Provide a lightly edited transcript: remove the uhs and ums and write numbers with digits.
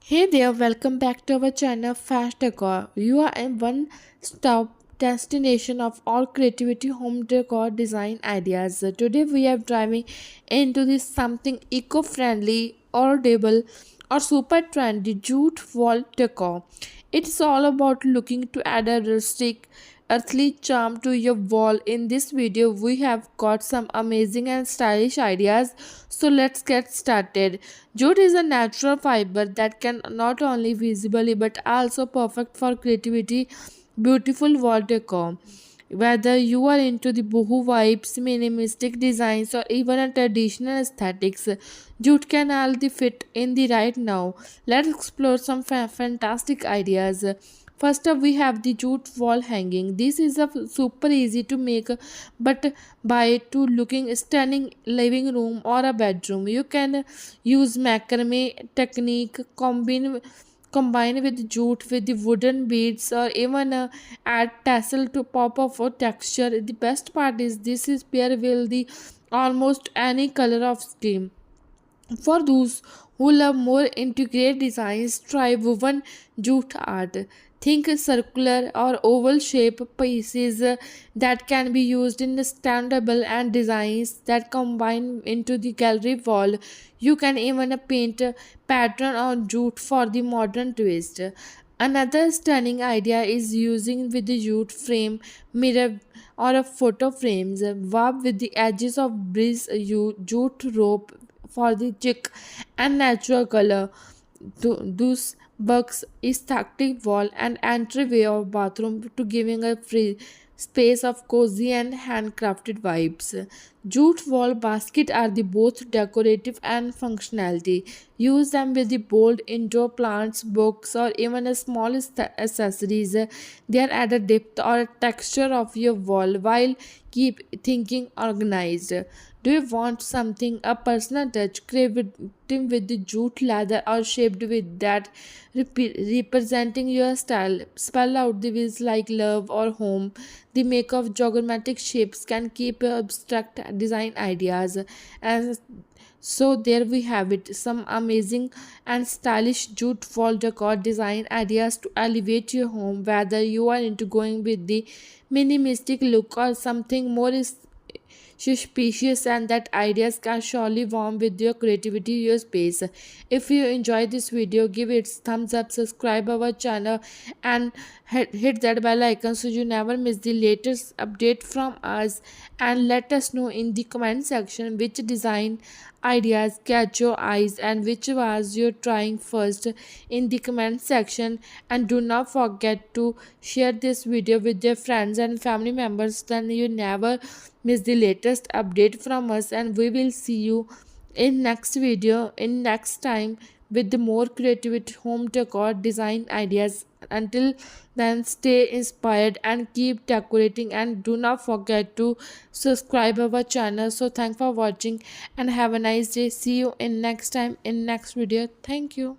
Hey there, welcome back to our channel Fast Decor. You are in one stop destination of all creativity home decor design ideas. Today we are driving into this something eco-friendly, affordable, or super trendy jute wall decor. It's all about looking to add a rustic earthly charm to your wall. In this video we have got some amazing and stylish ideas, so let's get started. Jute is a natural fiber that can not only visibly but also perfect for creativity beautiful wall decor. Whether you are into the boho vibes, minimalistic designs, or even a traditional aesthetics, jute can all the fit in the right now. Let's explore some fantastic ideas. First up, we have the jute wall hanging. This is a super easy to make, but by to looking stunning living room or a bedroom. You can use macrame technique, combine with jute with the wooden beads, or even add tassel to pop up for texture. The best part is this is pair will the almost any color of skin. For those who love more intricate designs, try woven jute art. Think circular or oval shape pieces that can be used in standable and designs that combine into the gallery wall. You can even paint a pattern on jute for the modern twist. Another stunning idea is using with the jute frame, mirror, or a photo frames. Warp with the edges of bridge jute rope for the chic and natural color. Those bugs is tactic wall and entryway of bathroom to giving a free space of cozy and handcrafted vibes. Jute wall basket are the both decorative and functionality. Use them with the bold indoor plants, books, or even a small accessories. They are add a depth or a texture of your wall while keep thinking organized. Do you want something a personal touch, creative with the jute leather or shaped with that representing your style? Spell out the words like love or home. The make of geometric shapes can keep abstract design ideas. And so there we have it, some amazing and stylish jute wall decor design ideas to elevate your home. Whether you are into going with the minimalistic look or something more suspicious, and that ideas can surely warm with your creativity your space. If you enjoyed this video, give it thumbs up, subscribe our channel, and hit that bell icon so you never miss the latest update from us. And let us know in the comment section which design ideas catch your eyes and which was you're trying first in the comment section. And do not forget to share this video with your friends and family members, then you never miss the latest update from us. And we will see you in next video in next time with the more creative home decor design ideas. Until then, stay inspired and keep decorating, and do not forget to subscribe our channel. So thanks for watching and have a nice day. See you in next time in next video. Thank you.